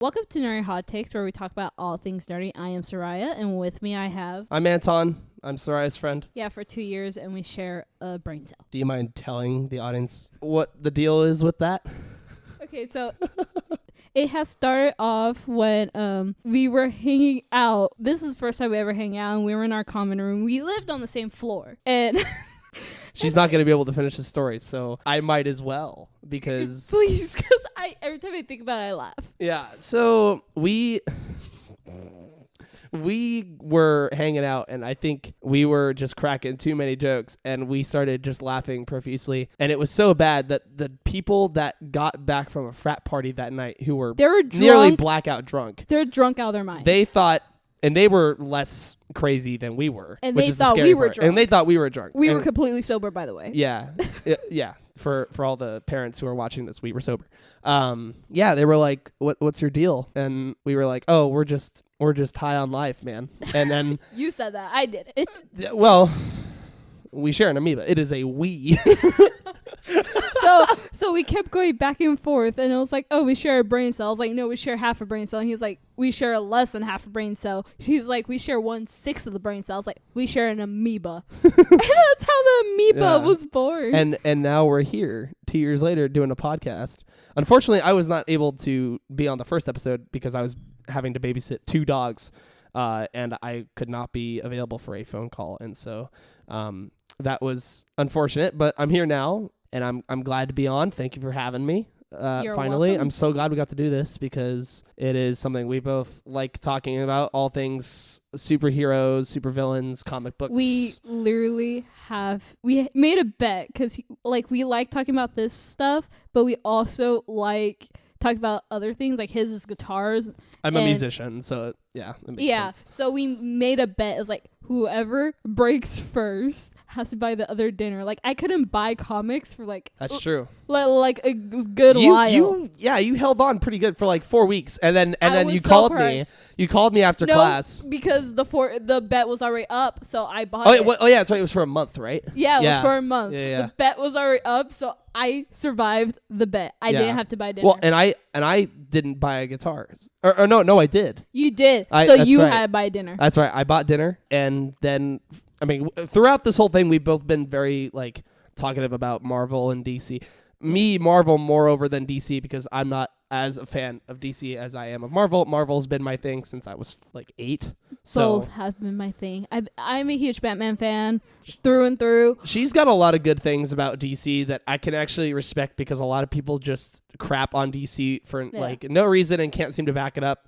Welcome to NerdyHotTakes, where we talk about all things nerdy. I am Soraya, and with me I have... I'm Anton. I'm Soraya's friend. Yeah, for 2 years, and we share a brain cell. Do you mind telling the audience what the deal is with that? Okay, so it has started off when we were hanging out. This is the first time we ever hang out, and we were in our common room. We lived on the same floor, and... She's not going to be able to finish the story, so I might as well, because... Please, because every time I think about it, I laugh. Yeah, so we were hanging out, and I think we were just cracking too many jokes, and we started just laughing profusely, and it was so bad that the people that got back from a frat party that night who were nearly blackout drunk... They're drunk out of their minds. They thought... And they were less crazy than we were. And which they is thought the we were part. drunk. And they thought we were drunk. We were completely sober, by the way. Yeah. Yeah. For all the parents who are watching this, we were sober. Yeah, they were like, what's your deal? And we were like, oh, we're just high on life, man. And then... You said that. I did it. Well, we share an amoeba. It is a we. So we kept going back and forth, and it was like, oh, we share a brain cell. I was like, no, we share half a brain cell. And he's like, we share less than half a brain cell. He's like, we share 1/6 of the brain cell. I was like, we share an amoeba. And that's how the amoeba was born. And now we're here 2 years later doing a podcast. Unfortunately, I was not able to be on the first episode because I was having to babysit 2 dogs, and I could not be available for a phone call. And so that was unfortunate, but I'm here now. And I'm glad to be on. Thank you for having me. You're finally, welcome. I'm so glad we got to do this because it is something we both like talking about. All things superheroes, supervillains, comic books. We literally we made a bet because we like talking about this stuff, but we also like talking about other things. Like his is guitars. I'm a musician, so yeah, that makes sense. So we made a bet. It was like whoever breaks first has to buy the other dinner. Like I couldn't buy comics for That's true. Like a good while. You held on pretty good for like 4 weeks, and then you so called surprised. me. You called me after class because the bet was already up, so I bought it. Oh yeah, that's right. It was for a month, right? Yeah, it was for a month. Yeah. The bet was already up, so I survived the bet. I didn't have to buy dinner. Well, and I didn't buy a guitar. Or no, I did. You did. Had to buy dinner. That's right. I bought dinner, and then throughout this whole thing, we've both been very talkative about Marvel and DC. Me, Marvel more over than DC because I'm not as a fan of DC as I am of Marvel. Marvel's been my thing since I was 8. Both have been my thing. I'm a huge Batman fan through and through. She's got a lot of good things about DC that I can actually respect because a lot of people just crap on DC for no reason and can't seem to back it up.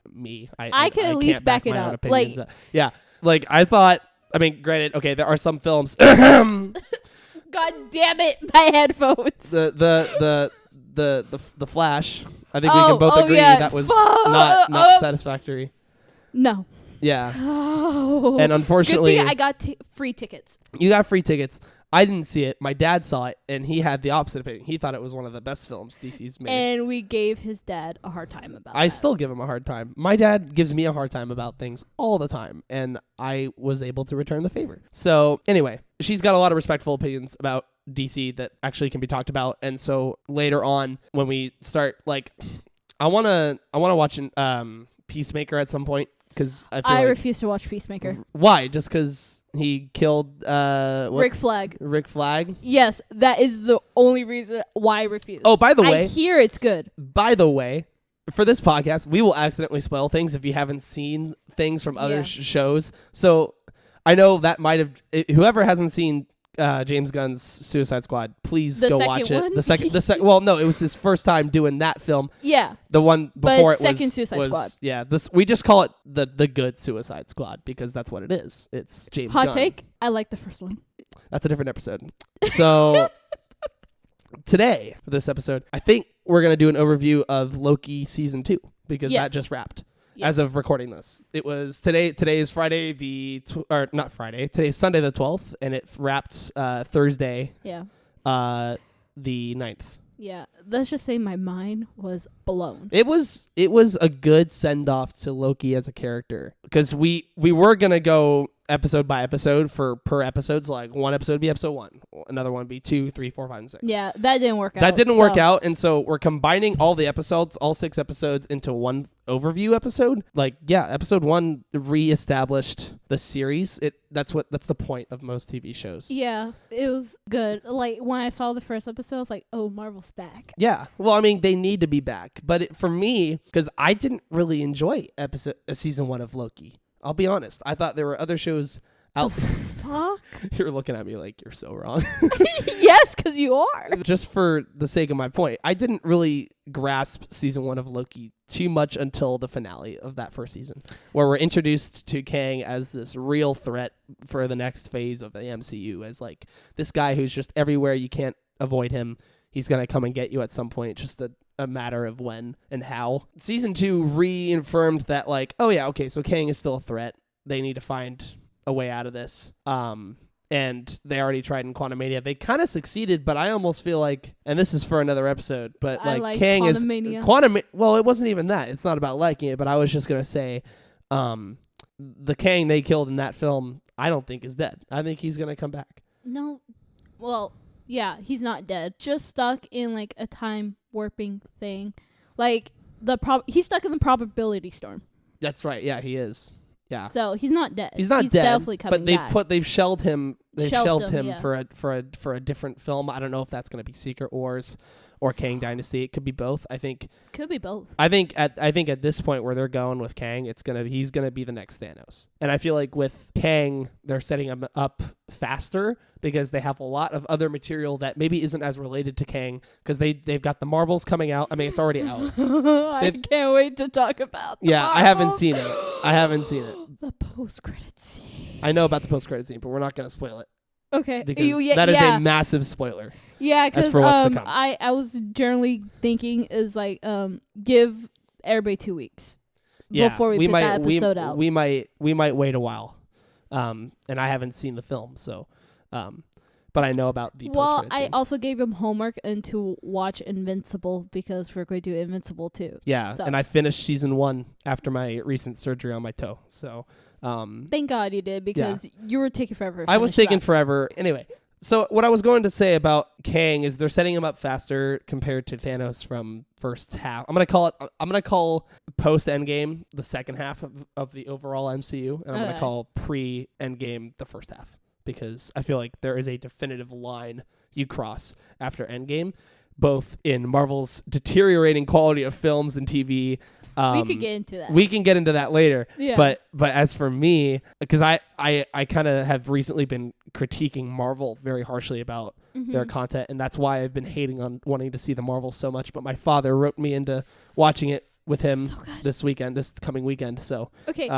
I can at least back it up. I thought. Granted, okay, there are some films. God damn it, my headphones. The Flash. I think we can both agree that was not satisfactory. No. Yeah. Oh. And unfortunately, good thing I got free tickets. You got free tickets. I didn't see it. My dad saw it, and he had the opposite opinion. He thought it was one of the best films DC's made. And we gave his dad a hard time about it. I still give him a hard time. My dad gives me a hard time about things all the time, and I was able to return the favor. So anyway, she's got a lot of respectful opinions about DC that actually can be talked about. And so later on, when we start, I wanna watch Peacemaker at some point. Because I refuse to watch Peacemaker. Why? Just because he killed Rick Flag. Rick Flag? Yes, that is the only reason why I refuse. Oh, by the way, I hear it's good. By the way, for this podcast, we will accidentally spoil things if you haven't seen things from other shows. So I know that might have whoever hasn't seen James Gunn's Suicide Squad, please go watch it. One? The second. Well, no, it was his first time doing that film. Yeah. The one before second Suicide Squad. Yeah. We just call it the good Suicide Squad because that's what it is. It's James Gunn. Hot take. I like the first one. That's a different episode. So today for this episode, I think we're gonna do an overview of Loki season 2 because that just wrapped. Yes. As of recording this, it was today. Today is Friday not Friday. Today is Sunday the 12th, and it wrapped Thursday. Yeah. The 9th. Yeah. Let's just say my mind was blown. It was a good send off to Loki as a character because we were gonna go episode by episode for per episode. So like one episode would be episode 1, another one would be 2, 3, 4, 5, and 6. Yeah, that didn't work out. That didn't work out, and so we're combining all the episodes, all 6 episodes, into one overview episode. Like, yeah, episode 1 reestablished the series. That's the point of most TV shows. Yeah, it was good. Like, when I saw the first episode, I was like, oh, Marvel's back. Yeah, well, I mean, they need to be back, but for me, because I didn't really enjoy season 1 of Loki. I'll be honest. I thought there were other shows out. Fuck. You're looking at me like you're so wrong. Yes, because you are. Just for the sake of my point, I didn't really grasp season 1 of Loki too much until the finale of that first season, where we're introduced to Kang as this real threat for the next phase of the MCU, as like this guy who's just everywhere. You can't avoid him. He's going to come and get you at some point, just a matter of when and how. Season 2 reaffirmed that, like, oh yeah, okay, so Kang is still a threat. They need to find a way out of this. And they already tried in Quantumania. They kind of succeeded, but I almost feel like, and this is for another episode, but like Kang is well, it wasn't even that. It's not about liking it, but I was just gonna say, the Kang they killed in that film, I don't think is dead. I think he's gonna come back. No, well, yeah, he's not dead. Just stuck in like a time warping thing, like he's stuck in the probability storm. That's right. Yeah, he is. Yeah. So he's not dead. He's not dead. Definitely coming back. But they've shelved him. They've shelved him yeah. for a different film. I don't know if that's going to be Secret Wars or Kang Dynasty. It could be both. I think. Could be both. I think at this point where they're going with Kang, he's gonna be the next Thanos. And I feel like with Kang, they're setting him up faster because they have a lot of other material that maybe isn't as related to Kang, because they've got the Marvels coming out. I mean, it's already out. I can't wait to talk about the Marvels. I haven't seen it. The post-credit scene. I know about the post-credit scene, but we're not going to spoil it. Okay. Because that is a massive spoiler. Yeah, because I was generally thinking is like give everybody 2 weeks before we put that episode out. We might wait a while, and I haven't seen the film, so but I know about the post-credit scene. I also gave him homework and to watch Invincible because we're going to do Invincible too. Yeah, so. And I finished season 1 after my recent surgery on my toe, so thank God you did, because you were taking forever. I was taking forever. Anyway, so what I was going to say about Kang is they're setting him up faster compared to Thanos from first half. I'm gonna call post Endgame the second half of the overall MCU, and I'm gonna call pre Endgame the first half, because I feel like there is a definitive line you cross after Endgame, both in Marvel's deteriorating quality of films and TV. We could get into that. We can get into that later. Yeah. But as for me, because I kind of have recently been critiquing Marvel very harshly about their content, and that's why I've been hating on wanting to see the Marvel so much. But my father roped me into watching it with him this coming weekend. So okay,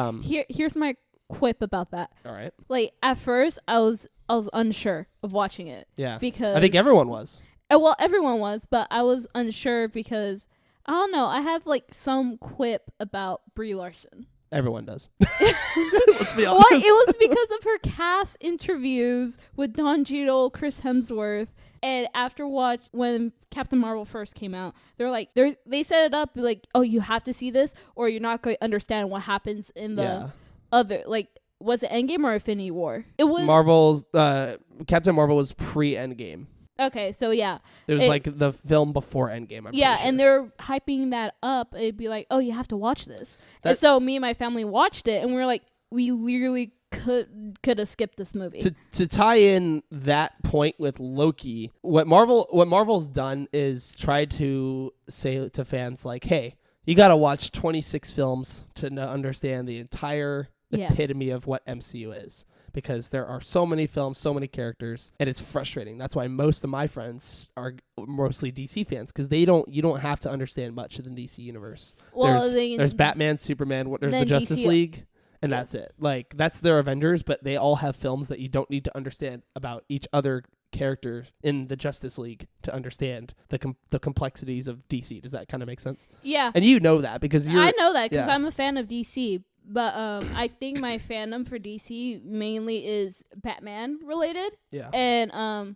here's my quip about that. All right. Like at first, I was unsure of watching it. Yeah. Because I think everyone was. Well, everyone was, but I was unsure because I don't know. I have like some quip about Brie Larson. Everyone does. Let's be honest. Well, it was because of her cast interviews with Don Cheadle, Chris Hemsworth, and after when Captain Marvel first came out, they're like they set it up like, oh, you have to see this or you're not going to understand what happens in the other, like, was it Endgame or Infinity War? It was Marvel's Captain Marvel was pre-Endgame. Okay, so yeah. It was like the film before Endgame, I'm pretty sure. And they're hyping that up. It'd be like, oh, you have to watch this. And so me and my family watched it, and we were like, we literally could have skipped this movie. To tie in that point with Loki, what Marvel's done is try to say to fans like, hey, you got to watch 26 films to understand the entire epitome of what MCU is. Because there are so many films, so many characters, and it's frustrating. That's why most of my friends are mostly DC fans, because you don't have to understand much of the DC universe. Well, there's Batman, Superman, there's the Justice League, and that's it. Like, that's their Avengers, but they all have films that you don't need to understand about each other character in the Justice League to understand the complexities of DC. Does that kind of make sense? Yeah. And you know that because I know that because I'm a fan of DC. But I think my fandom for DC mainly is Batman related. Yeah. And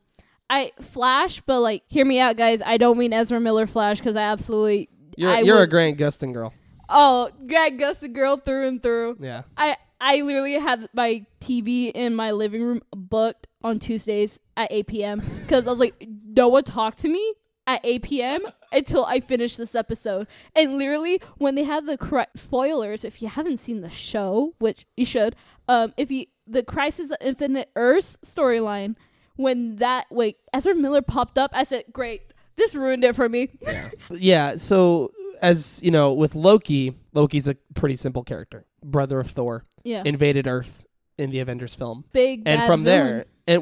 I Flash, but like, hear me out, guys. I don't mean Ezra Miller Flash, because I absolutely... You're a Grant Gustin girl. Oh, Grant Gustin girl through and through. Yeah. I literally had my TV in my living room booked on Tuesdays at 8 p.m. because I was like, no one talk to me at 8 p.m. until I finish this episode. And literally, when they had the correct spoilers, if you haven't seen the show, which you should, the Crisis of Infinite Earths storyline, when that Ezra Miller popped up, I said, great, this ruined it for me. Yeah. So as you know, with Loki's a pretty simple character, brother of Thor. Yeah. Invaded Earth in the Avengers film. Big bad and from villain. there,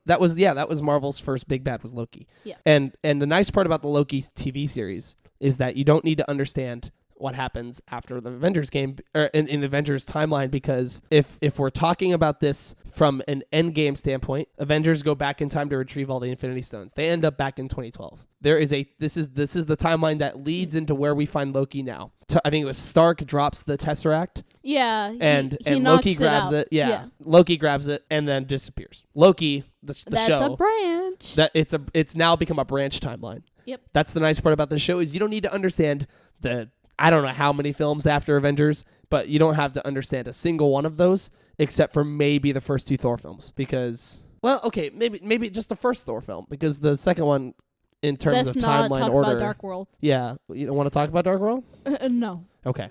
that was Marvel's first big bad was Loki. Yeah. And the nice part about the Loki TV series is that you don't need to understand what happens after the Avengers game or in the Avengers timeline, because if we're talking about this from an end game standpoint, Avengers go back in time to retrieve all the Infinity Stones. They end up back in 2012. This is the timeline that leads into where we find Loki now. I think it was Stark drops the Tesseract. Yeah. And he Loki knocks grabs it. Yeah. Loki grabs it and then disappears. Loki, the That's show. a branch. It's now become a branch timeline. Yep. That's the nice part about the show is you don't need to understand I don't know how many films after Avengers, but you don't have to understand a single one of those except for maybe the first 2 Thor films because, well, okay, maybe just the first Thor film because the second one in terms of timeline order. About Dark World. Yeah. You don't want to talk about Dark World? No. Okay.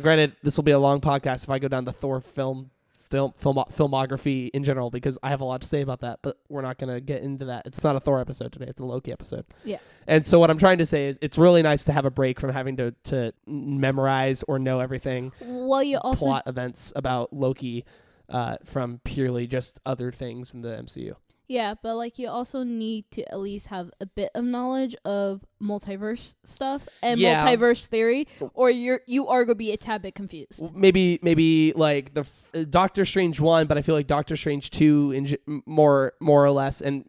Granted, this will be a long podcast if I go down the Thor filmography in general because I have a lot to say about that, but we're not going to get into that. It's not a Thor episode today. It's a Loki episode. Yeah. And so what I'm trying to say is it's really nice to have a break from having to memorize or know everything. Well, you also plot events about Loki from purely just other things in the MCU. Yeah, but you also need to at least have a bit of knowledge of multiverse stuff and multiverse theory, or you are gonna be a tad bit confused. Maybe like the Doctor Strange 1, but I feel like Doctor Strange 2 more or less, and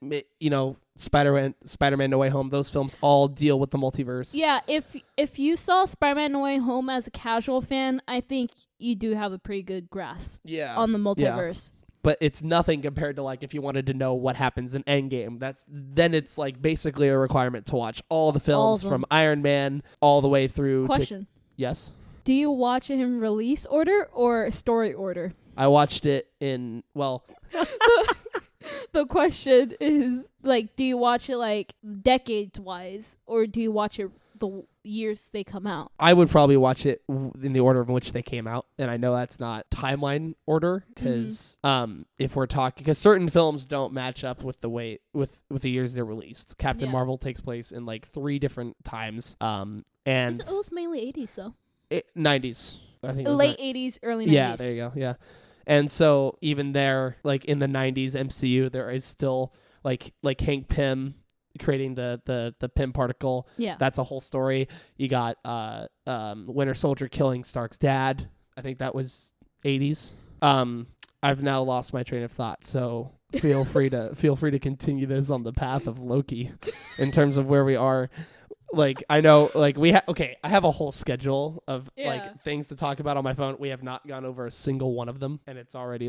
Spider-Man No Way Home. Those films all deal with the multiverse. Yeah, if you saw Spider-Man No Way Home as a casual fan, I think you do have a pretty good grasp. On the multiverse. Yeah. But it's nothing compared to if you wanted to know what happens in Endgame. Then it's basically a requirement to watch all the films from Iron Man all the way through. Question. Yes. Do you watch it in release order or story order? I watched it in The question is do you watch it decades wise or do you watch it the years they come out? I would probably watch it in the order in which they came out, and I know that's not timeline order because if we're talking, because certain films don't match up with the way with the years they're released. Captain Marvel takes place in 3 different times, and it was mainly 80s though. 90s, I think. Late 80s, early 90s. Yeah, there you go. Yeah, and so even there, in the 90s MCU, there is still like Hank Pym creating the Pym particle. Yeah. That's a whole story. You got Winter Soldier killing Stark's dad. I think that was 80s. I've now lost my train of thought, so feel free to continue this on the path of Loki in terms of where we are. I know I have a whole schedule of things to talk about on my phone. We have not gone over a single one of them and it's already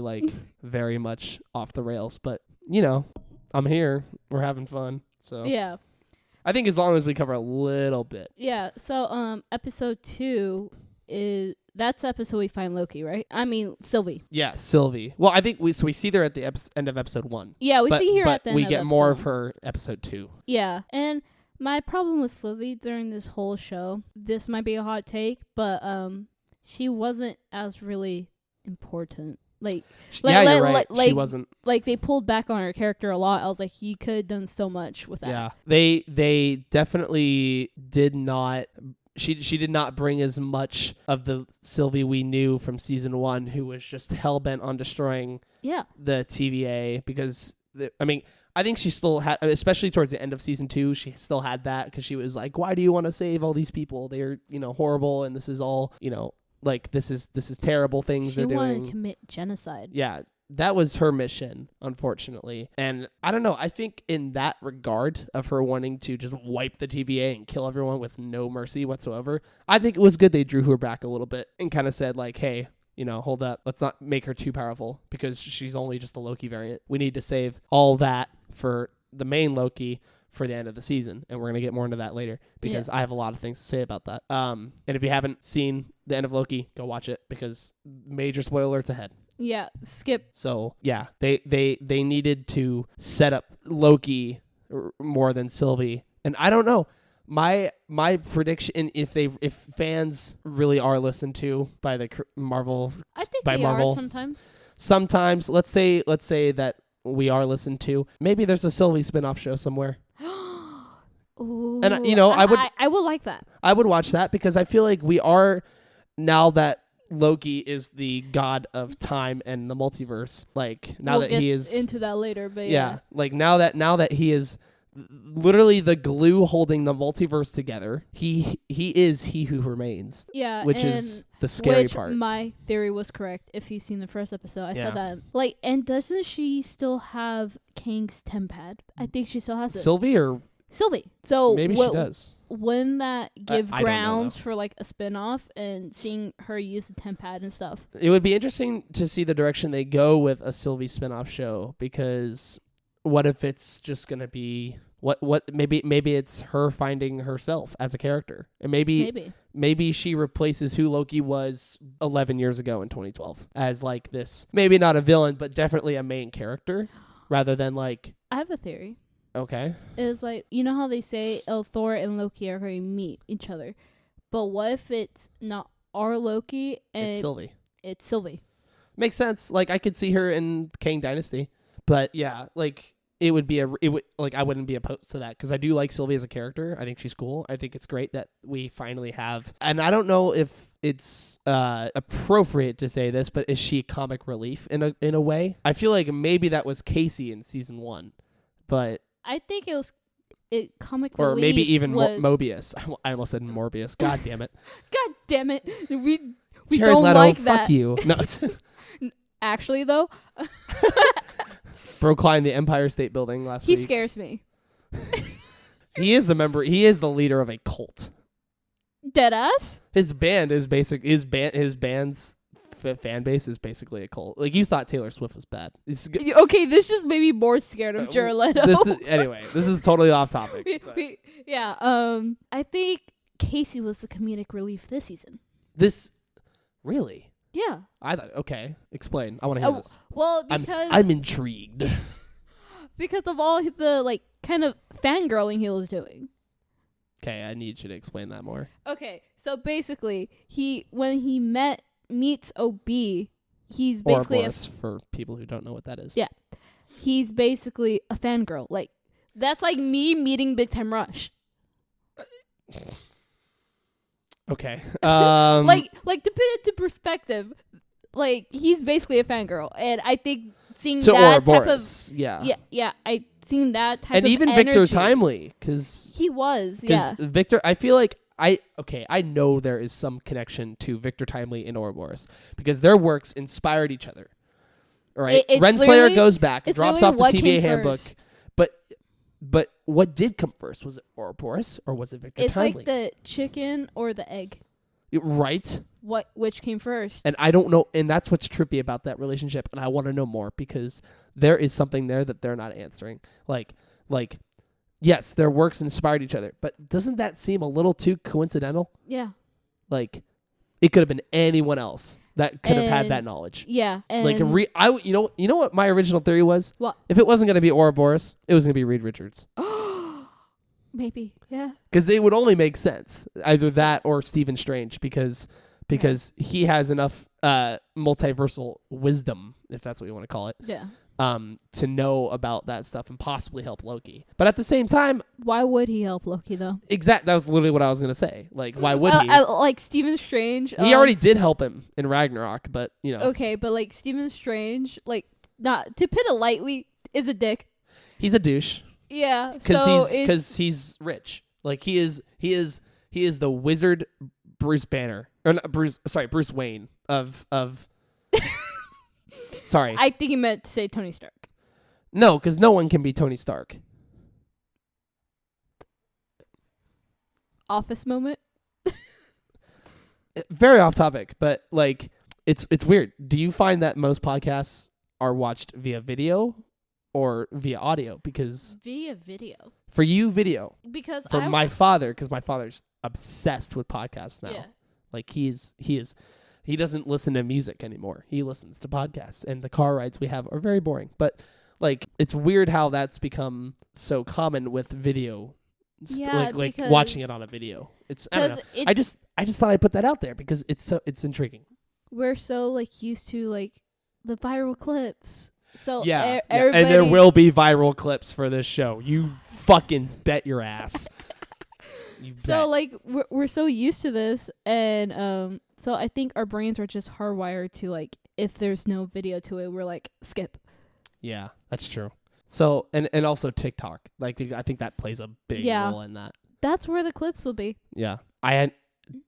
very much off the rails, but I'm here. We're having fun. So yeah, I think as long as we cover a little bit. Yeah. So episode 2 that's the episode we find Loki, right? I mean Sylvie. Yeah, Sylvie. Well, I think we see her at the end of episode 1. Yeah, we see her at the end. But we get more of her episode 2. Yeah, and my problem with Sylvie during this whole show, this might be a hot take, but she wasn't as really important. You're right. She wasn't. They pulled back on her character a lot. I was like, you could have done so much with that. Yeah, they definitely did not. She did not bring as much of the Sylvie we knew from season 1, who was just hell bent on destroying the TVA. Because I think she still had, especially towards the end of season 2, she still had that because she was like, why do you want to save all these people? They're horrible, and this is all this is terrible things they're doing. She wanted to commit genocide. Yeah, that was her mission, unfortunately. And I don't know, I think in that regard of her wanting to just wipe the TVA and kill everyone with no mercy whatsoever, I think it was good they drew her back a little bit and kind of said hey, hold up, let's not make her too powerful because she's only just a Loki variant. We need to save all that for the main Loki, for the end of the season, and we're going to get more into that later because I have a lot of things to say about that. And if you haven't seen the end of Loki, go watch it because major spoiler alerts ahead. Yeah, skip. So yeah, they needed to set up Loki more than Sylvie, and I don't know. My prediction, if fans really are listened to by the Marvel, I think by they Marvel, are sometimes. Sometimes, let's say that we are listened to. Maybe there's a Sylvie spin-off show somewhere. Ooh, And I would like that. I would watch that because I feel like we are, now that Loki is the god of time and the multiverse, like now we'll that he is into that later, but like now that he is literally the glue holding the multiverse together, he is he who remains. Yeah, which is the scary part. My theory was correct. If you've seen the first episode, I said that. Like, and doesn't she still have Kang's tempad? I think she still has it. Sylvie. So maybe she does. Wouldn't that give I don't know, grounds though. for like a spin-off and seeing her use the tempad and stuff? It would be interesting to see the direction they go with a Sylvie spin-off show, because what if it's just going to be maybe it's her finding herself as a character, and maybe she replaces who Loki was 11 years ago in 2012 as like this, maybe not a villain but definitely a main character rather than like. I have a theory. Okay. It's like, you know how they say Thor and Loki are going to meet each other, but what if it's not our Loki and it's Sylvie? Makes sense. Like, I could see her in Kang Dynasty, but yeah, like I wouldn't be opposed to that because I do like Sylvie as a character. I think she's cool. I think it's great that we finally have, and I don't know if it's appropriate to say this, but is she comic relief in a way? I feel like maybe that was Casey in season 1, but I think comic or relief maybe even was Mobius. I almost said Morbius. God damn it. God damn it. We Jared don't Leto, like fuck that. you. No. Actually, though, Bro climbed the Empire State Building last week. He scares me. He is a member. He is the leader of a cult. Deadass? His band is basic. His band's fan base is basically a cult. Like, you thought Taylor Swift was bad. Okay, this just made me more scared of Jared Leto. This is totally off topic. I think Casey was the comedic relief this season. This really? Yeah. I thought. Okay, explain. I want to hear this. Well, because I'm intrigued. Because of all the like kind of fangirling he was doing. Okay, I need you to explain that more. Okay, so basically, when he meets OB, he's basically Ouroboros, for people who don't know what that is. Yeah, he's basically a fangirl. Like, that's like me meeting Big Time Rush. Okay. Like to put it into perspective, like, he's basically a fangirl, and I think seeing that Ouroboros, type of I seen that type and of even energy. Victor Timely, because he was Victor. I feel like I know there is some connection to Victor Timely and Ouroboros because their works inspired each other. All right, Renslayer goes back, drops off the TVA handbook, but what did come first? Was it Ouroboros or was it Victor Timely? It's like the chicken or the egg. Right. Which came first? And I don't know, and that's what's trippy about that relationship, and I want to know more because there is something there that they're not answering. Like, yes, their works inspired each other, but doesn't that seem a little too coincidental? Yeah. Like, it could have been anyone else that could have had that knowledge. Yeah. And like you know what my original theory was? What? If it wasn't going to be Ouroboros, it was going to be Reed Richards. Maybe, yeah. Because it would only make sense, either that or Stephen Strange, because he has enough multiversal wisdom, if that's what you want to call it. Yeah. To know about that stuff and possibly help Loki. But at the same time, why would he help Loki though? That was literally what I was gonna say. Like, why would he? Like Stephen Strange. He already did help him in Ragnarok, but you know. Okay, but like Stephen Strange, like, not to put it lightly, is a dick. He's a douche. Yeah, because he's rich. Like, he is the wizard Bruce Banner, or not Bruce Wayne of. Sorry. I think he meant to say Tony Stark. No, because no one can be Tony Stark. Office moment. Very off topic, but like, it's weird. Do you find that most podcasts are watched via video or via audio, because via video. For you, video. Because for my father, because my father's obsessed with podcasts now. Yeah. Like he doesn't listen to music anymore. He listens to podcasts, and the car rides we have are very boring. But like, it's weird how that's become so common with video. Like watching it on a video. It's I don't know. I just thought I'd put that out there because it's intriguing. We're so like used to like the viral clips. So yeah, and there will be viral clips for this show. You fucking bet your ass. So like we're so used to this, and so I think our brains are just hardwired to like, if there's no video to it, we're like skip. Yeah, that's true. So and also TikTok, like I think that plays a big role in that. That's where the clips will be. Yeah,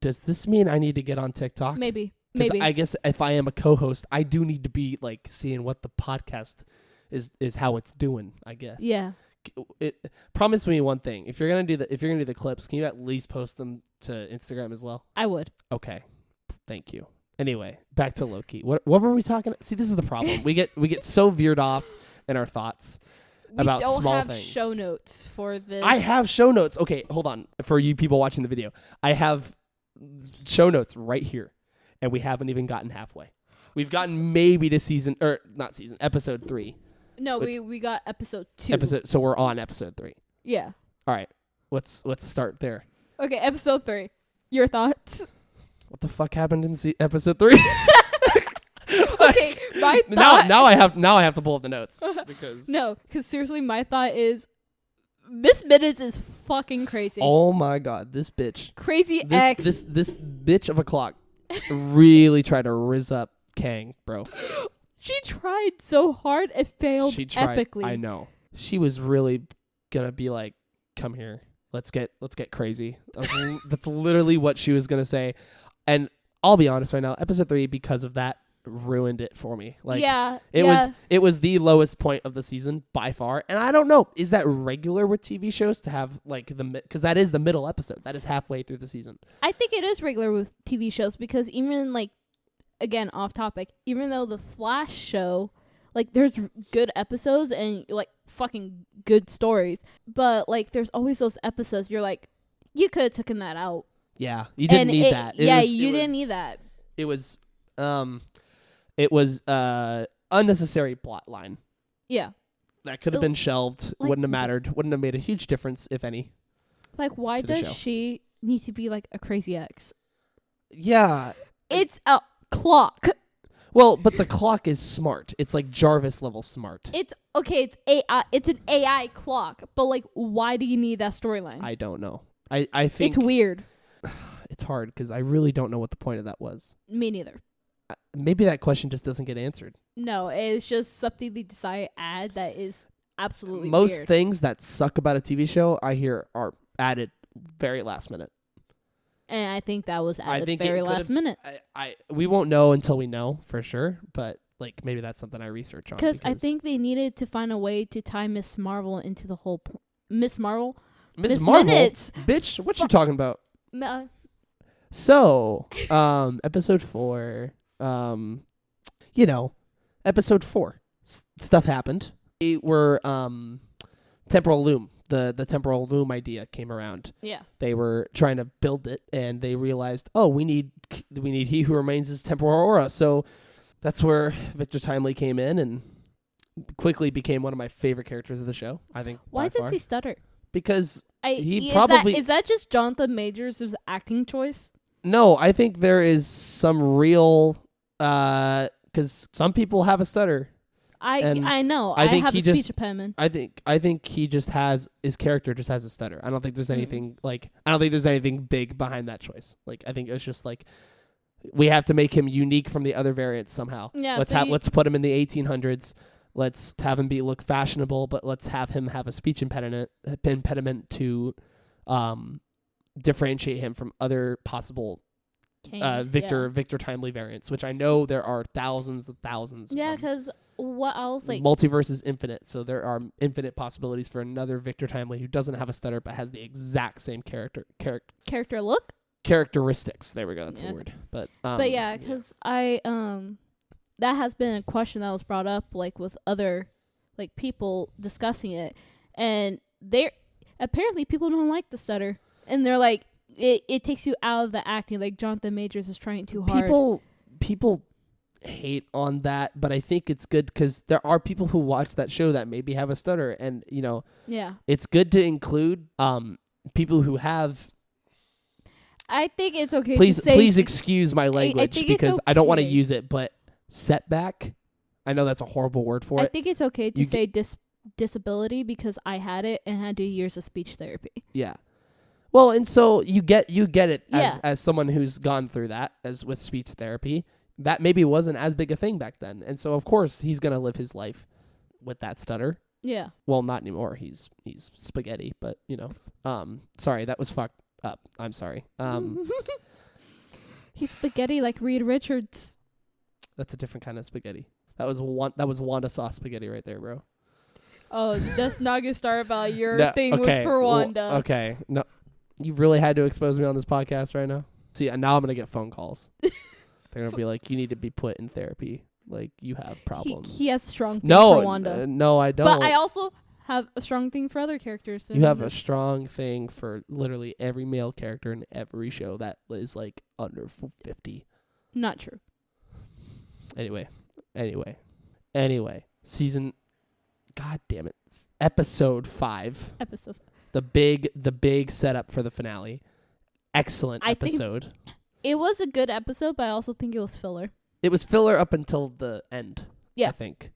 does this mean I need to get on TikTok? Maybe. I guess if I am a co-host, I do need to be like seeing what the podcast is how it's doing, I guess. Yeah. Promise me one thing. If you're gonna do the clips, can you at least post them to Instagram as well? I would. Okay. Thank you. Anyway, back to Loki. What were we talking? See, this is the problem. we get so veered off in our thoughts about small things. We don't have show notes for this. I have show notes. Okay, hold on. For you people watching the video, I have show notes right here. And we haven't even gotten halfway. We've gotten maybe to episode 3. No, we got episode 2. So we're on episode 3. Yeah. All right. Let's start there. Okay, episode 3. Your thoughts? What the fuck happened in episode 3? Okay, my thought. Now I have to pull up the notes because seriously, my thought is Miss Minutes is fucking crazy. Oh my god, this bitch. Crazy X. This bitch of a clock really tried to rizz up Kang, bro. She tried so hard, it failed epically. I know. She was really gonna be like, "Come here, let's get crazy." That's literally what she was gonna say. And I'll be honest right now, episode 3, because of that, ruined it for me. Like, it was the lowest point of the season by far. And I don't know, is that regular with TV shows to have like because that is the middle episode, that is halfway through the season. I think it is regular with TV shows, because even like, again, off topic, even though the Flash show, like, there's good episodes and like fucking good stories, but like there's always those episodes you're like, you could have taken that out. Yeah, you didn't need that. You didn't need that. It was unnecessary plot line. Yeah. That could have been shelved. Like, wouldn't have mattered. Wouldn't have made a huge difference, if any. Like, why does she need to be like a crazy ex? Yeah. It's a clock. Well, but the clock is smart. It's like Jarvis level smart. It's okay. It's AI. It's an AI clock. But like, why do you need that storyline? I don't know. I think it's weird. It's hard because I really don't know what the point of that was. Me neither. Maybe that question just doesn't get answered. No, it's just something they decide to add that is absolutely most weird. Things that suck about a TV show, I hear, are added very last minute. And I think that was added very last minute. We won't know until we know for sure, but like maybe that's something I research on. Because I think they needed to find a way to tie Miss Marvel into the whole Miss Marvel? Miss Marvel? Minutes. Bitch, what you talking about? So, episode 4, episode 4, stuff happened. We were, temporal loom. The temporal loom idea came around. Yeah. They were trying to build it, and they realized, we need He Who Remains as temporal aura. So that's where Victor Timely came in and quickly became one of my favorite characters of the show, I think. Why does he stutter? Because is that just Jonathan Majors' acting choice? No, I think there is some real, because some people have a stutter. I know. I have a speech impediment. I think his character just has a stutter. I don't think there's anything big behind that choice. Like, I think it's just like, we have to make him unique from the other variants somehow. Yeah. Let's put him in the 1800s. Let's have him look fashionable, but let's have him have a speech impediment to differentiate him from other possible Victor Timely variants, which I know there are thousands and thousands. Yeah, because what else? Like, multiverse is infinite, so there are infinite possibilities for another Victor Timely who doesn't have a stutter but has the exact same character look, characteristics. There we go. That's the word. But yeah, because I that has been a question that was brought up, like with other like people discussing it, and they're apparently people don't like the stutter, and they're like it takes you out of the acting. Like Jonathan Majors is trying too hard. People hate on that, but I think it's good because there are people who watch that show that maybe have a stutter, and it's good to include people who have. I think it's okay. Please excuse my language because I don't want to okay. use it, but setback. I know that's a horrible word for it. I think it's okay to say disability because I had it and had to do years of speech therapy. Yeah. Well, and so you get it as someone who's gone through that as with speech therapy. That maybe wasn't as big a thing back then. And so of course he's going to live his life with that stutter. Yeah. Well, not anymore. He's spaghetti, but sorry, that was fucked up. I'm sorry. He's spaghetti like Reed Richards. That's a different kind of spaghetti. That was Wanda sauce spaghetti right there, bro. Oh, let's not get started about your thing with for Wanda. Well, okay. No. You really had to expose me on this podcast right now? See, and now I'm going to get phone calls. They're going to be like, you need to be put in therapy. Like, you have problems. He has strong things for Wanda. No, I don't. But I also have a strong thing for other characters. You have a strong thing for literally every male character in every show that is, like, under 50. Not true. Anyway. Season... God damn it. Episode 5. The big setup for the finale. Excellent episode. It was a good episode, but I also think it was filler. It was filler up until the end. Yeah. I think.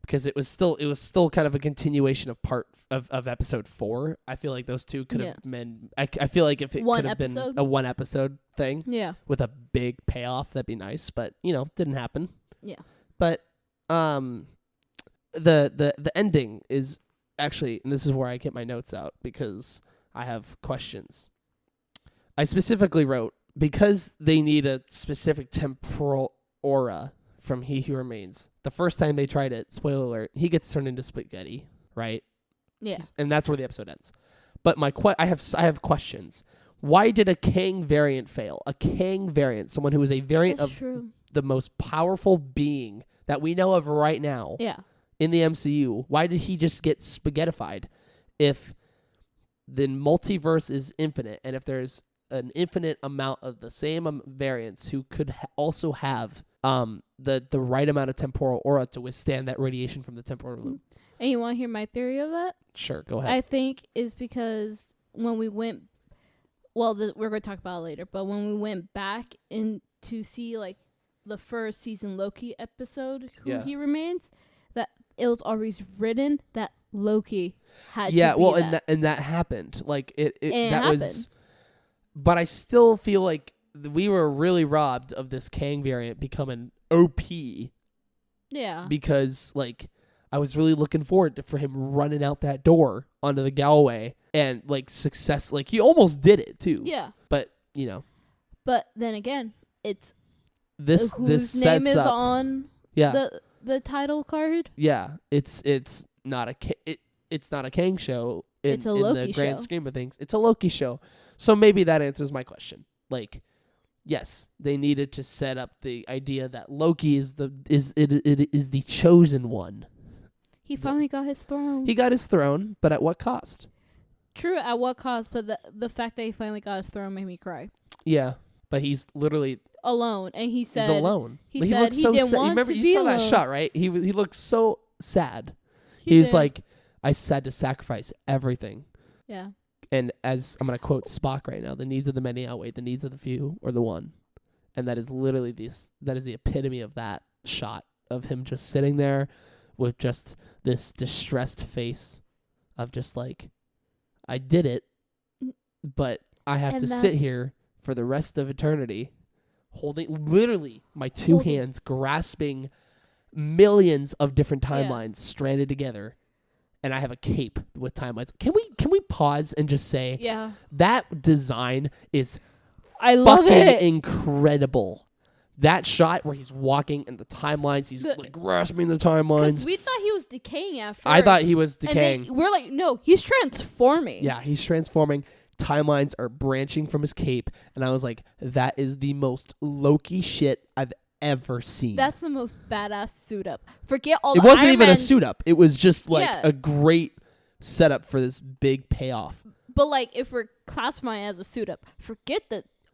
Because it was still kind of a continuation of part of episode 4. I feel like those two could have been I feel like if it could have been a one episode thing with a big payoff, that'd be nice. But, didn't happen. Yeah. But the ending is actually, and this is where I get my notes out because I have questions. I specifically wrote, because they need a specific temporal aura from He Who Remains. The first time they tried it, spoiler alert, he gets turned into spaghetti, right? Yeah. And that's where the episode ends. But I have questions. Why did a Kang variant fail? A Kang variant, someone who is a variant the most powerful being that we know of right now. Yeah. In the MCU, why did he just get spaghettified? If the multiverse is infinite, and if there's an infinite amount of the same variants who could also have the right amount of temporal aura to withstand that radiation from the temporal loop. And you want to hear my theory of that? Sure, go ahead. I think is because when we went, we're going to talk about it later, but when we went back in to see like the first season Loki episode, He Remains, that it was always written that Loki had to be and that happened. Like it happened. Was, but I still feel like we were really robbed of this Kang variant becoming OP. Yeah. Because like I was really looking forward for him running out that door onto the Galway and like success. Like he almost did it too. Yeah. But But then again, it's this name sets is up on the title card. Yeah, it's not a Kang show. It's a Loki in the grand scheme of things. It's a Loki show. So maybe that answers my question. Like, yes, they needed to set up the idea that Loki is the chosen one. He finally got his throne. He got his throne, but at what cost? True, at what cost? But the fact that he finally got his throne made me cry. Yeah, but he's literally alone, and he said he's alone. He said he didn't want to be alone. You saw that shot, right? He looked so sad. He's like, I had to sacrifice everything. Yeah. And as I'm going to quote Spock right now, the needs of the many outweigh the needs of the few or the one. And that is literally that is the epitome of that shot of him just sitting there with just this distressed face of just like, I did it, but I have to sit here for the rest of eternity holding literally my two hands grasping millions of different timelines stranded together. And I have a cape with timelines. Can we pause and just say that design is fucking incredible. That shot where he's walking in the timelines, he's like grasping the timelines. Because we thought he was decaying at first. I thought he was decaying. And we're like, no, he's transforming. Yeah, he's transforming. Timelines are branching from his cape. And I was like, that is the most Loki shit I've ever seen. That's the most badass suit up. Forget all. It the wasn't Iron even Man, a suit up. It was just like Yeah. a great setup for this big payoff. But like, if we're classifying it as a suit up, forget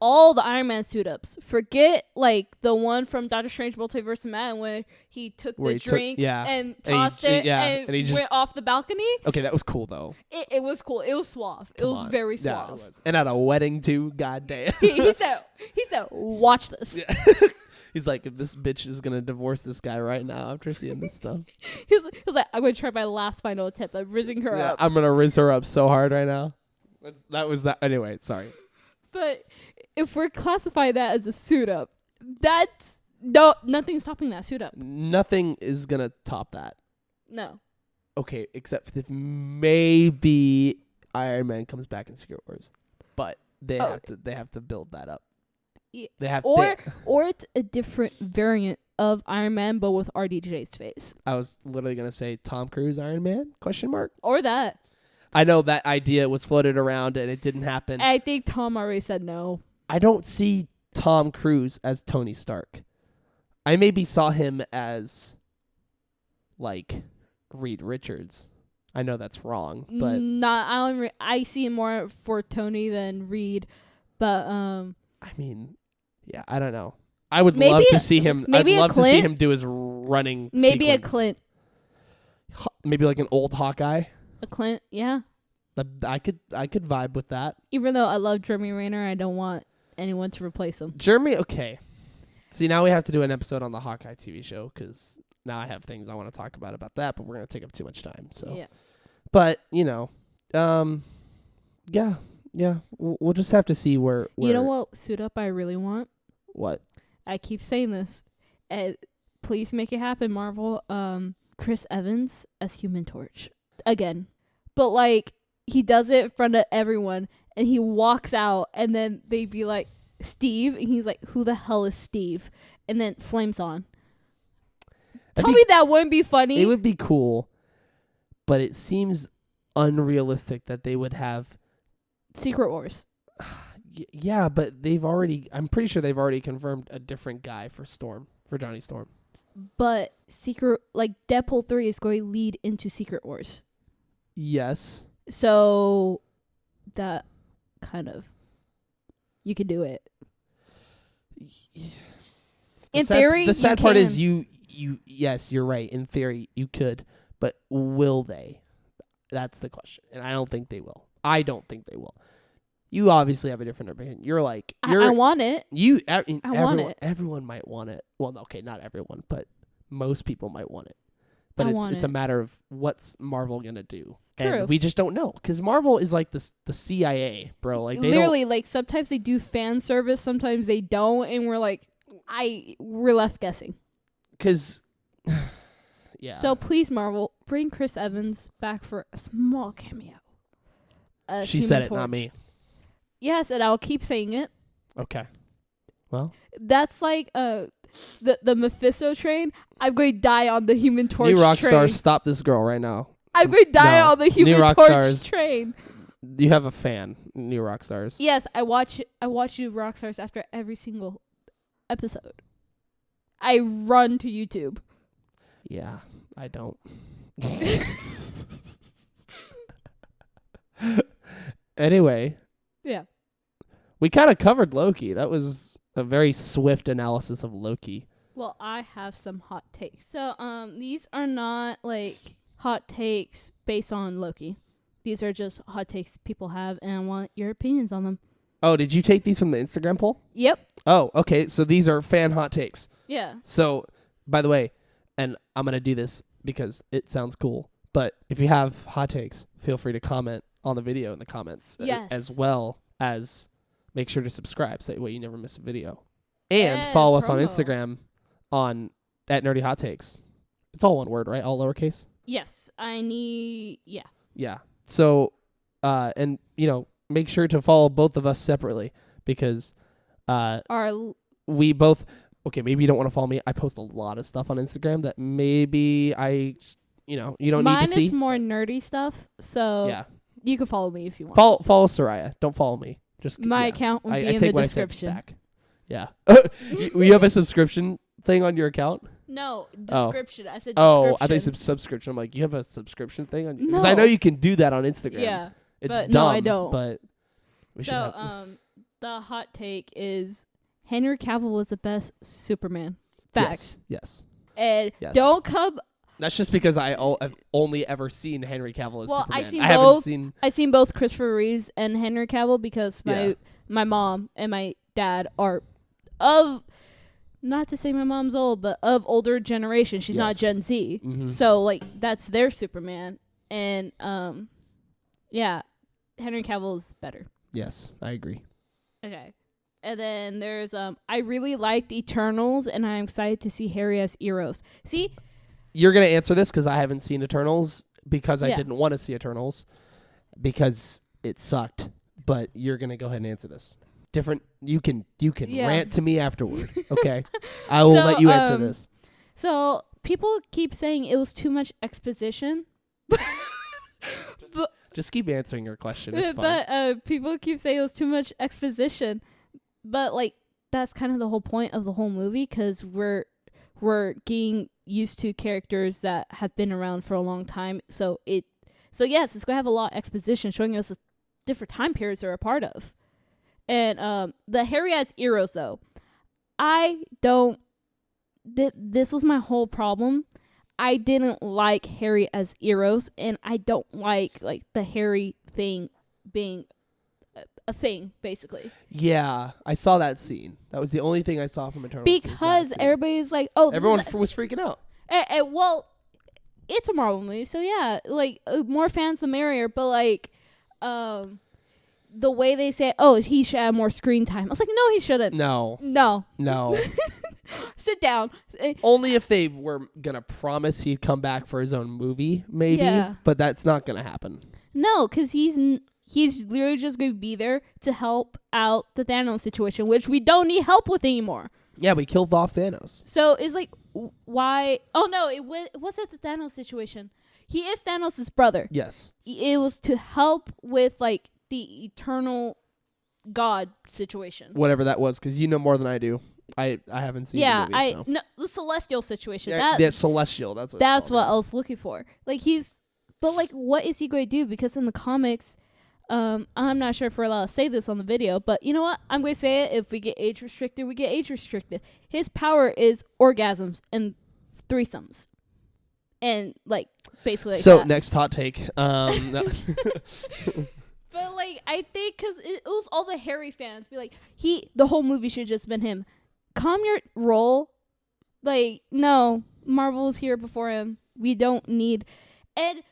all the Iron Man suit ups. Forget like the one from Doctor Strange Multiverse of Madness where he took Where the he took- drink yeah. and And he tossed j- it yeah, and, and he just- went off the balcony. Okay, that was cool though. It was cool. It was suave. It Come was on. very Yeah, suave. it was. And at a wedding too. Goddamn. he said, watch this. Yeah. He's like, this bitch is gonna divorce this guy right now after seeing this stuff. He was like, I'm gonna try my last final attempt at rizzing her Yeah, up. I'm gonna rizz her up so hard right now. That was that. Anyway, sorry. But if we're classifying that as a suit up, nothing's topping that suit up. Nothing is gonna top that. No. Okay, except if maybe Iron Man comes back in Secret Wars, but they have to build that up. Yeah. They have Or it's a different variant of Iron Man, but with RDJ's face. I was literally gonna say Tom Cruise Iron Man ? Or that. I know that idea was floated around and it didn't happen. I think Tom already said no. I don't see Tom Cruise as Tony Stark. I maybe saw him as like Reed Richards. I know that's wrong, but I see him more for Tony than Reed, but I mean, yeah, I don't know. I would Maybe love to a- see him. maybe I'd a love to see Clint? him do his running. maybe sequence. a Clint. Maybe like an old Hawkeye. A Clint, yeah. I could vibe with that. Even though I love Jeremy Renner, I don't want anyone to replace him. Jeremy, okay. See, now we have to do an episode on the Hawkeye TV show because now I have things I want to talk about that, but we're gonna take up too much time. So, Yeah. but yeah. We'll just have to see where You know what suit up I really want? What? I keep saying this. Please make it happen, Marvel. Chris Evans as Human Torch. Again. But like, he does it in front of everyone and he walks out and then they be like, Steve, and he's like, who the hell is Steve? And then flames on. Tell me that wouldn't be funny. It would be cool, but it seems unrealistic that they would have Secret Wars. Yeah, but I'm pretty sure they've already confirmed a different guy for Johnny Storm. But Deadpool 3 is going to lead into Secret Wars. Yes. So that kind of, you could do it. In theory, the sad part is you yes, you're right. In theory, you could, but will they? That's the question, and I don't think they will. You obviously have a different opinion. You're like, I want it. Want it. Everyone might want it. Well, okay, not everyone, but most people might want it. But it's a matter of what's Marvel gonna do. True. And we just don't know because Marvel is like the CIA, bro. Like they literally, like sometimes they do fan service, sometimes they don't, and we're like, we're left guessing. Because yeah. So please, Marvel, bring Chris Evans back for a small cameo. She said it, not me. Yes, and I'll keep saying it. Okay. Well, that's like the Mephisto train. I'm going to die on the Human Torch New train. Rockstar, stop this girl right now. I'm going to die on the Human Torch train. You have a fan, New Rockstars. Yes, I watch New Rockstars after every single episode. I run to YouTube. Yeah, I don't. Anyway. Yeah. We kind of covered Loki. That was a very swift analysis of Loki. Well, I have some hot takes. So, these are not like hot takes based on Loki. These are just hot takes people have, and I want your opinions on them. Oh, did you take these from the Instagram poll? Yep. Oh, okay. So these are fan hot takes. Yeah. So, by the way, and I'm going to do this because it sounds cool, but if you have hot takes, feel free to comment on the video in the comments. Yes. As well as make sure to subscribe so that way you never miss a video. And follow us on Instagram at NerdyHotTakes. It's all one word, right? All lowercase? Yes. Yeah. Yeah. So, and, make sure to follow both of us separately because we both... Okay, maybe you don't want to follow me. I post a lot of stuff on Instagram that maybe you don't need to see. Mine is more nerdy stuff, so yeah. You can follow me if you want. Follow Soraya. Don't follow me. Just my account will be I in take the what description. I said back. Yeah. We have a subscription thing on your account? No, description. I said description. Oh, I thought you said subscription. I'm like, you have a subscription thing on? Because I know you can do that on Instagram. Yeah, it's but dumb. No, I don't. But the hot take is Henry Cavill was the best Superman. Facts. Yes. And don't come. That's just because I've only ever seen Henry Cavill as Superman. I've seen both Christopher Reeves and Henry Cavill because my mom and my dad are of, not to say my mom's old, but of older generation. She's not Gen Z. Mm-hmm. So, like, that's their Superman. And, Henry Cavill is better. Yes, I agree. Okay. And then there's, I really liked Eternals, and I'm excited to see Harry as Eros. See? You're going to answer this because I haven't seen Eternals because I didn't want to see Eternals because it sucked. But you're going to go ahead and answer this. Different. You can rant to me afterward. Okay. I will let you answer this. So people keep saying it was too much exposition. Just keep answering your question. It's fine. But people keep saying it was too much exposition. But like that's kind of the whole point of the whole movie because we're getting used to characters that have been around for a long time. So yes, it's gonna have a lot of exposition showing us the different time periods they're a part of. And the Harry as Eros though, I don't. This was my whole problem. I didn't like Harry as Eros, and I don't like the Harry thing being a thing, basically. Yeah, I saw that scene. That was the only thing I saw from Eternals. Because everybody's like, oh, everyone was freaking out. Well, it's a Marvel movie, so yeah, more fans the merrier. But the way they say, oh, he should have more screen time. I was like, no, he shouldn't. No. Sit down. Only if they were gonna promise he'd come back for his own movie, maybe. Yeah. But that's not gonna happen. No, because he's literally just gonna be there to help out the Thanos situation, which we don't need help with anymore. Yeah, we killed off Thanos. So it's like, why? Oh no, it wasn't the Thanos situation. He is Thanos' brother. Yes. It was to help with the eternal God situation. Whatever that was, because you know more than I do. I haven't seen the movie. So. No, the celestial situation. Yeah, celestial. That's what I was looking for. But what is he going to do? Because in the comics, I'm not sure if we're allowed to say this on the video, but you know what? I'm going to say it. If we get age restricted, we get age restricted. His power is orgasms and threesomes. And basically so that. Next hot take. No. But I think because it was all the Harry fans be like, the whole movie should have just been him. Calm your roll. No, Marvel's here before him. We don't need. And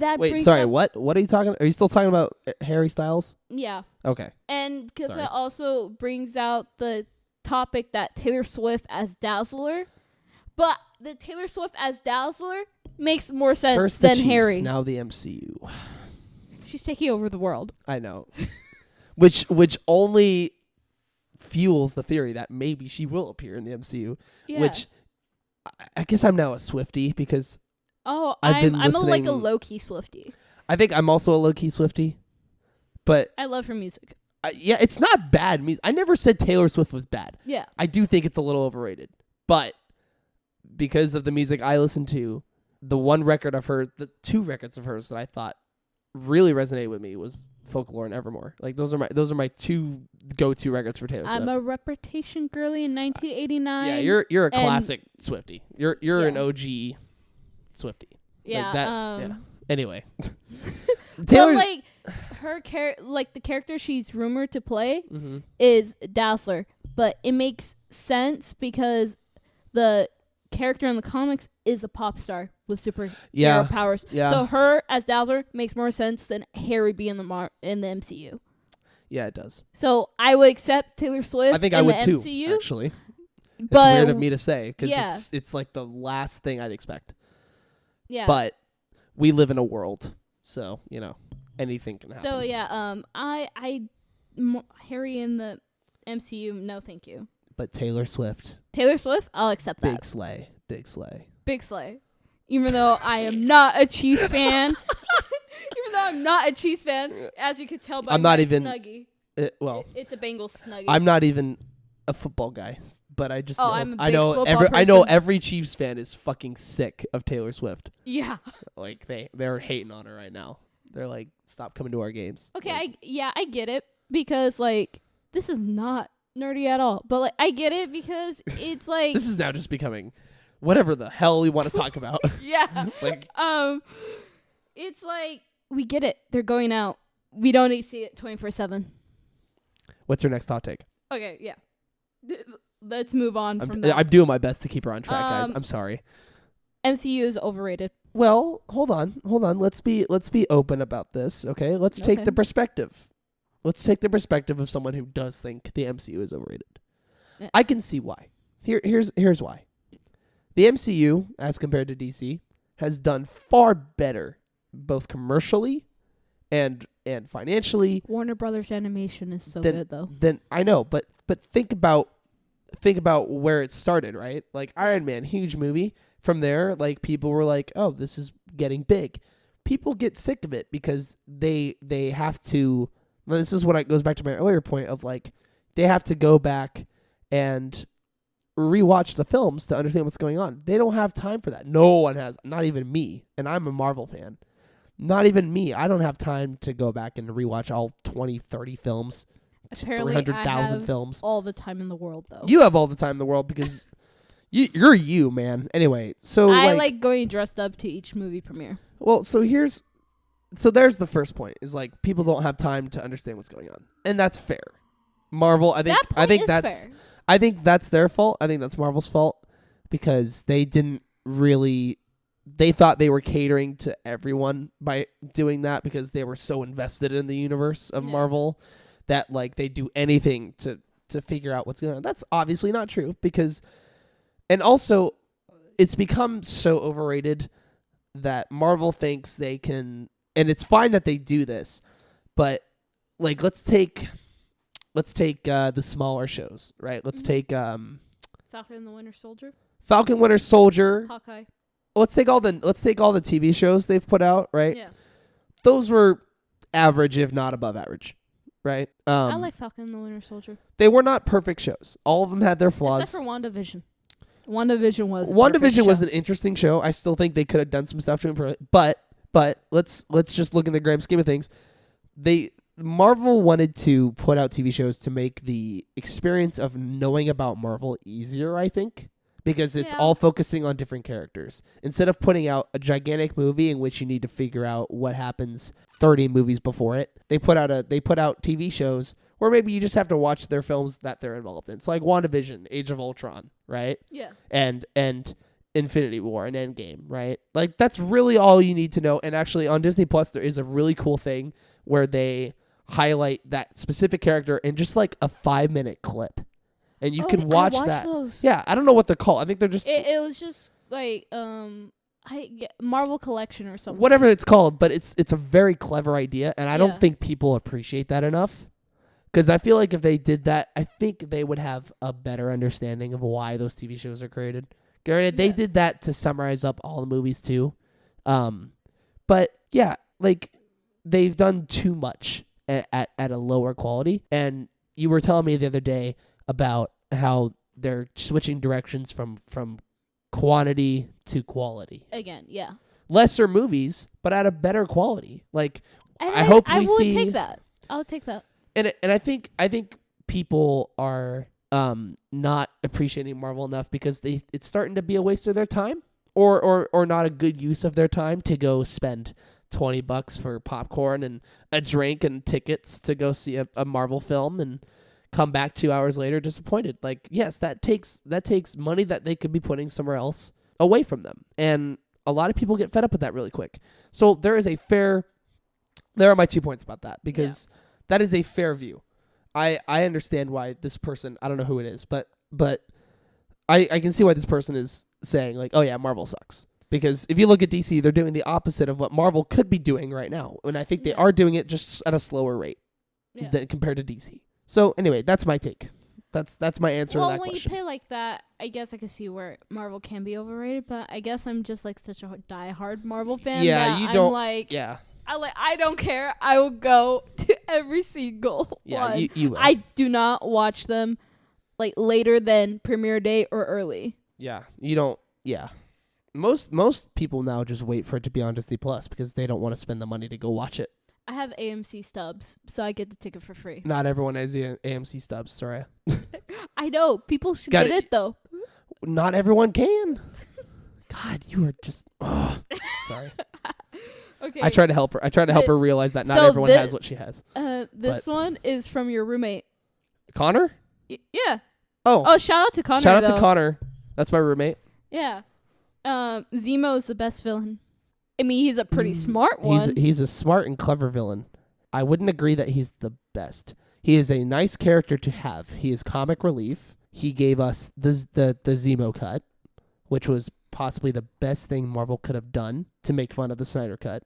that. Wait, sorry. What are you talking? Are you still talking about Harry Styles? Yeah. Okay. And because it also brings out the topic that Taylor Swift as Dazzler, but the Taylor Swift as Dazzler makes more sense than Chiefs, Harry. Now the MCU. She's taking over the world. I know. which only fuels the theory that maybe she will appear in the MCU. Yeah. Which I guess I'm now a Swiftie because I'm a low-key Swiftie. I think I'm also a low-key Swiftie. But I love her music. It's not bad music. I never said Taylor Swift was bad. Yeah. I do think it's a little overrated. But because of the music I listen to, the two records of hers that I thought really resonated with me was Folklore and Evermore. Those are my two go-to records for Taylor Swift. I'm a Reputation girly in 1989. Yeah, you're a classic Swiftie. You're an OG Swiftie. Yeah. Anyway, Taylor, her the character she's rumored to play is Dazzler, but it makes sense because the character in the comics is a pop star with superhero powers. Yeah. So her as Dazzler makes more sense than Harry being in the MCU. Yeah, it does. So I would accept Taylor Swift. I think I would the too. MCU, actually, it's weird of me to say because it's the last thing I'd expect. Yeah. But we live in a world, so anything can happen. So yeah, Harry in the MCU, no, thank you. But Taylor Swift, I'll accept that. Big slay. Even though I am not a Chiefs fan. As you could tell by my Snuggie. It's a Bengals Snuggie. I'm not even a football guy, but I just Oh, know I'm a big I know football I know person. every Chiefs fan is fucking sick of Taylor Swift. Yeah. Like they're hating on her right now. They're like, stop coming to our games. Okay, Like, I get it because like this is not nerdy at all, but like I get it because it's like this is now just becoming whatever the hell you want to talk about. yeah. Like It's like we get it. They're going out. We don't need to see it 24/7. what's your next hot take? Okay, yeah. Let's move on from that. I'm doing my best to keep her on track, guys. I'm sorry. MCU is overrated. Well, hold on. Let's be open about this, okay? Let's take Okay. the perspective. Let's take the perspective of someone who does think the MCU is overrated. Yeah. I can see why. Here's why. The MCU, as compared to DC, has done far better, both commercially and financially. Warner Brothers animation is so Then- good though. Then I know, but think about where it started, right? Like Iron Man, huge movie. From there, like people were like, "Oh, this is getting big." People get sick of it because they have to. Well, this is what goes back to my earlier point of like they have to go back and rewatch the films to understand what's going on. They don't have time for that. No one has, not even me, and I'm a Marvel fan. Not even me. I don't have time to go back and rewatch all 20, 30 films. Apparently, 300,000 I have films. all the time in the world though. You have all the time in the world because you're you, man. Anyway, so I like going dressed up to each movie premiere. well, so there's the first point is like people don't have time to understand what's going on, and that's fair. Marvel, I think that's fair. I think that's their fault. I think that's Marvel's fault because they didn't really. They thought they were catering to everyone by doing that because they were so invested in the universe of Yeah. Marvel that like they do anything to figure out what's going on. That's obviously not true because, and also, it's become so overrated that Marvel thinks they can, and it's fine that they do this, but like let's take the smaller shows, right? Let's take Falcon and the Winter Soldier, Falcon Winter Soldier. Hawkeye. Let's take all the TV shows they've put out, right? Yeah, Those were average, if not above average, right? I like Falcon and the Winter Soldier. They were not perfect shows. All of them had their flaws. Except for WandaVision. WandaVision was a WandaVision perfect was show. an interesting show. I still think they could have done some stuff to improve it. But let's just look in the grand scheme of things. Marvel wanted to put out TV shows to make the experience of knowing about Marvel easier, I think. Because it's all focusing on different characters. Instead of putting out a gigantic movie in which you need to figure out what happens 30 movies before it, they put out TV shows where maybe you just have to watch their films that they're involved in. It's like WandaVision, Age of Ultron, right? Yeah. And Infinity War and Endgame, right? Like that's really all you need to know. And actually on Disney Plus there is a really cool thing where they highlight that specific character in just like a 5-minute clip. And you can watch that. Those. Yeah, I don't know what they're called. I think they're just It was just like Marvel Collection or something. whatever it's called, but it's a very clever idea, and I Yeah. don't think people appreciate that enough. Because I feel like if they did that, I think they would have a better understanding of why those TV shows are created. Granted, they Yeah. did that to summarize up all the movies too. But yeah, like they've done too much at a lower quality. And you were telling me the other day about how they're switching directions from quantity to quality. Again, yeah. Lesser movies, but at a better quality. Like And I hope I we would see. take that. I would take that. And I think people are not appreciating Marvel enough because it's starting to be a waste of their time or not a good use of their time to go spend $20 for popcorn and a drink and tickets to go see a Marvel film and come back 2 hours later disappointed. Like, yes, that takes money that they could be putting somewhere else away from them. And a lot of people get fed up with that really quick. So there are my 2 points about that because that is a fair view. I understand why this person, I don't know who it is, but I can see why this person is saying like, oh yeah, Marvel sucks. Because if you look at DC, they're doing the opposite of what Marvel could be doing right now. And I think they are doing it just at a slower rate than compared to DC. So anyway, that's my take. That's my answer to that Well, when question. you pay like that, I guess I can see where Marvel can be overrated, but I guess I'm just like such a diehard Marvel fan. Yeah, that you I'm don't. like, Yeah. I don't care. I will go to every single one. You will. I do not watch them like later than premiere day or early. Yeah, you don't. Yeah, most people now just wait for it to be on Disney Plus because they don't want to spend the money to go watch it. I have AMC stubs, so I get the ticket for free. Not everyone has the AMC stubs, Soraya. I know people should get it though. Not everyone can. God, you are just. Oh, sorry. Okay. I try to help her. I try to help her realize that not everyone has what she has. This one is from your roommate. Connor? Yeah. Oh, shout out to Connor. Shout out to Connor. That's my roommate. Yeah. Zemo is the best villain. I mean, he's a pretty smart one. He's a smart and clever villain. I wouldn't agree that he's the best. He is a nice character to have. He is comic relief. He gave us the Zemo cut, which was possibly the best thing Marvel could have done to make fun of the Snyder cut.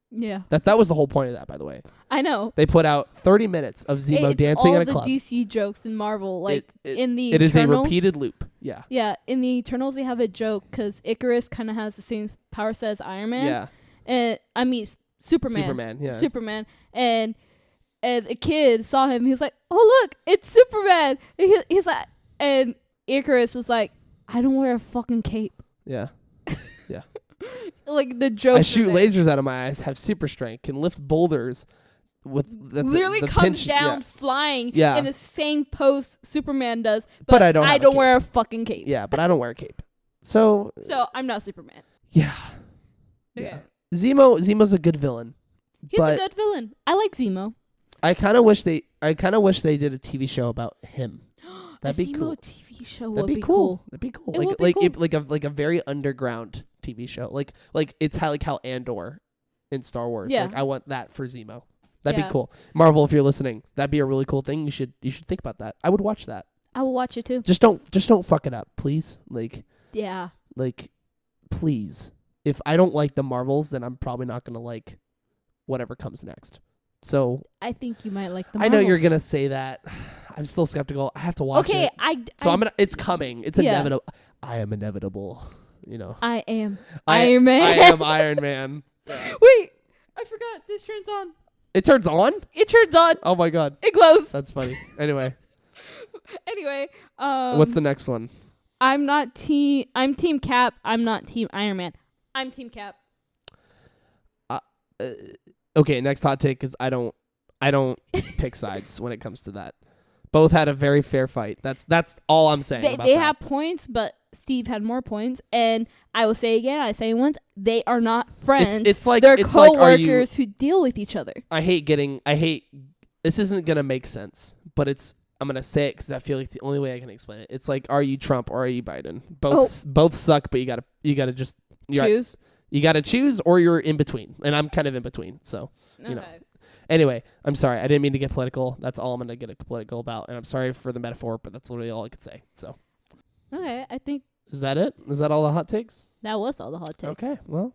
Yeah. That was the whole point of that, by the way. I know. They put out 30 minutes of Zemo dancing in a club. It's all the DC jokes in Marvel. Like, in the It Eternals, is a repeated loop. Yeah. Yeah. In the Eternals, they have a joke because Icarus kind of has the same power set as Iron Man. Yeah. And, I mean, Superman. Superman. And the kid saw him. He was like, oh, look, it's Superman. And he's like, and Icarus was like, I don't wear a fucking cape. Yeah. Yeah. Like the joke. I shoot lasers out of my eyes, have super strength, can lift boulders with literally the comes pinch, down flying in the same pose Superman does. But I don't wear a fucking cape. Yeah, but I don't wear a cape. So I'm not Superman. Yeah. Okay. Yeah. Zemo's a good villain. He's a good villain. I like Zemo. I kind of wish they did a TV show about him. That'd be cool. TV show would be cool. That'd be cool. Like a very underground TV show. Like it's how Andor in Star Wars. Yeah. Like I want that for Zemo. That'd be cool. Marvel, if you're listening, that'd be a really cool thing. You should think about that. I would watch that. I will watch it too. Just don't fuck it up, please. Yeah. Please. If I don't like the Marvels, then I'm probably not gonna like whatever comes next. So I think you might like the I Marvels. know you're gonna say that. I'm still skeptical. I have to watch it. Okay, it's coming. It's inevitable. I am inevitable. You know. I am Iron Man. I am Iron Man. Yeah. Wait, I forgot. This turns on. It turns on? It turns on. Oh my god. It glows. That's funny. Anyway. What's the next one? I'm Team Cap. I'm not Team Iron Man. I'm Team Cap. Okay, next hot take because I don't pick sides when it comes to that. Both had a very fair fight. That's all I'm saying. They have points, but Steve had more points. And I will say again, I say once, they are not friends. They're coworkers who deal with each other. I hate. This isn't gonna make sense, but I'm gonna say it because I feel like it's the only way I can explain it. It's like, are you Trump or are you Biden? Both suck, but you gotta just choose. You gotta choose, or you're in between, and I'm kind of in between. So you know. Anyway, I'm sorry. I didn't mean to get political. That's all I'm going to get political about. And I'm sorry for the metaphor, but that's literally all I could say. So. Okay, I think. Is that it? Is that all the hot takes? That was all the hot takes. Okay, well.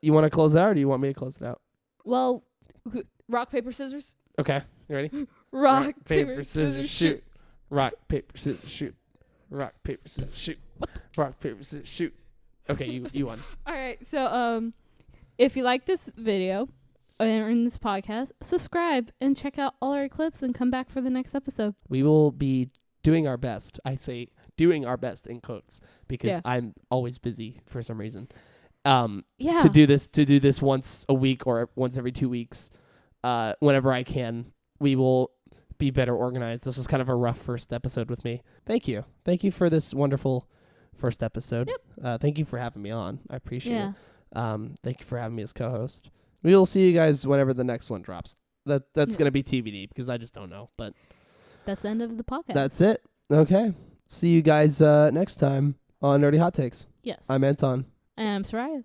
You want to close it out or do you want me to close it out? Well, rock, paper, scissors. Okay, you ready? rock, paper, scissors, shoot. Rock, paper, scissors, shoot. Rock, paper, scissors, shoot. Rock, paper, scissors, shoot. Okay, you won. All right, so if you like this video or in this podcast, subscribe and check out all our clips and come back for the next episode. We will be doing our best. I say doing our best in quotes because I'm always busy for some reason. To do this once a week or once every 2 weeks, whenever I can. We will be better organized. This was kind of a rough first episode with me. Thank you for this wonderful first episode. Yep. Thank you for having me on. I appreciate it. Thank you for having me as co-host. We will see you guys whenever the next one drops. That's going to be TBD because I just don't know. But that's the end of the podcast. That's it. Okay. See you guys next time on Nerdy Hot Takes. Yes. I'm Anton. And I'm Soraya.